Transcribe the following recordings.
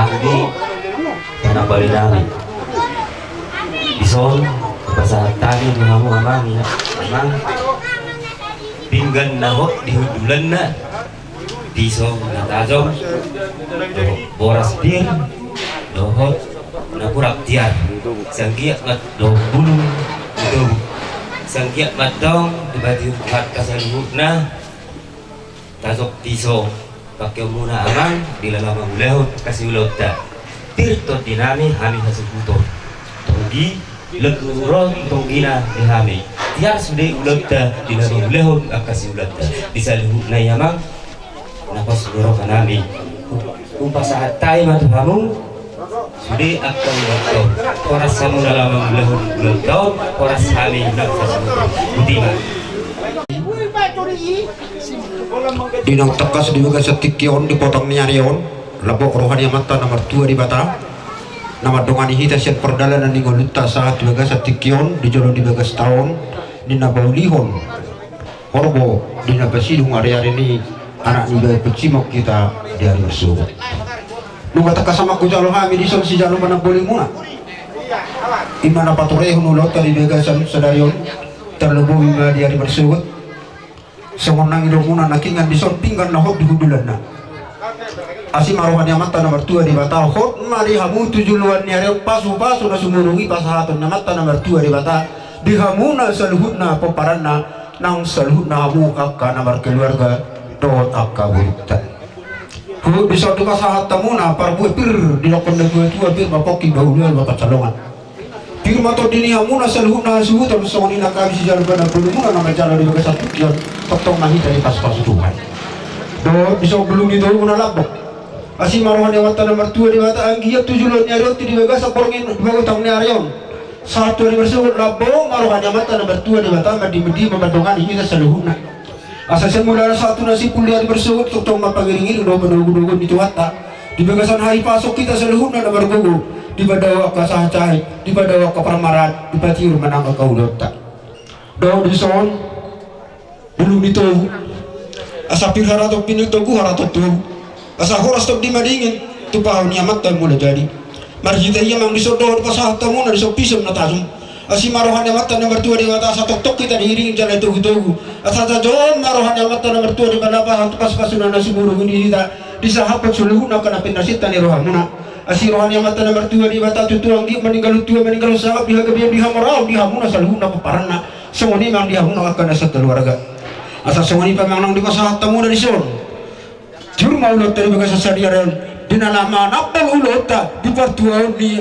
handi karena balik nami ison pasahat tani kamu amang ya amang pinggan nahok dihudulan na pisong natajong boras bir dohot napurak tiar sanggiak mat doh bulung itu sanggiak mat dong dibadi hat kasalhut na tasok pisong pakai muna amang dilalamang ulehot kasih ulot ta tirtot dinami hami hasukuto tonggi leguron tonggina dihami tiar sudah ulot ta dilalamang ulehot kasih ulot ta disalhut na yamang napas guru kanami kumpas saat tay matu kamu sudah akan waktu oras kamu dalam belahun belum tahu oras kami nak kasih budiman dinang tekas di bagas setikion dipotong nyarion labok rohani mata nomor 2 di bata nama dongani hita siat perdalanan di ngoluta saat di bagas setikion di jolo di bagas tahun di nabaulihon horbo di nabasidung area ini anak niga pecimok kita dari musuh nunggu tekas sama kujalo kami di son si jalo mana boleh muna imana patore hunulot di bagasan sedarion terlebih lima di hari bersuut semenang hidup muna nakingan di son pinggan nahok di hudulan na asim arohan mata nomor 2 di bata hot mari hamu tujuluan nyari pasu na sumurungi pasahatun mata nomor 2 di bata dihamuna saluhutna peparanna nang saluhutna hamu akka nomor keluarga dot akka buta hu bisa duka sahat tamuna parbu pir di lokon de tua pir bapoki bauluan bapak calongan pir mato dini hamuna saluhutna suhu tam soni nakami si jalan bana bulumuna nama jalan di bagas satu kion totong nahi dari pas-pas Tuhan do bisa belum itu muna labok asim marohan yang mata nomor 2 di mata anggia 7 lon nyarion di bagas saporngin bago tang nyarion satu di bersebut labok marohan yang mata nomor 2 di mata madi membandongan ini saluhutna asasan mula satu nasi pulian bersebut totong mapagiringin udah menunggu-nunggu di tuata di bagasan hari pasok kita seluruhnya nomor gugu di badawa ke sahacai di badawa ke permarat di batir menang ke kaulota daun di son belum ditohu asa pirhara to pinutogu harato tuh asa horas to di madingin tu pahun nyamat dan mulai jadi marjita iya mang disodor pasah tamu na disopisem na tasum asi marohan yang mata nomor 2 di mata satu tok kita diiring jalan tugu-tugu asa jom marohan yang mata nomor 2 di mana bah pas-pasunan nasi burung ini kita disahapat suluh nak kena pinasita ni rohamuna asi rohan yang mata nomor 2 di mata tutuang di meninggal sahabat biha kebiam diha morau diha muna saluhuna peparana semoni mang diha muna akan asa keluarga asa semoni pamang di pasahat tamu dari son jur maulot dari bagas sadiaran dina lama napal ulota di pertuan ni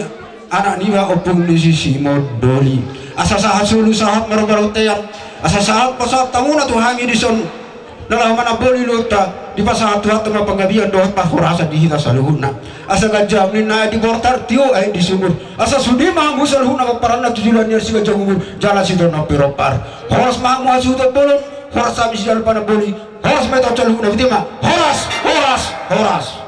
anak niwa opung di sisi modoli asa sahat sulu sahat maru-maru teyan asa sahat pasahat tamuna tu hangi di son nalah mana boli lota di pasahat tuhat tema penggabian dohat pahurasa di hita saluhuna asa gajam ni na di bortar tio di sumur asa sudi mahamu saluhuna paparana tujulan nya siga jangumur jala sidon na piropar horas mahamu hasuta bolon horas abis jalan pana boli horas meto caluhuna bitima horas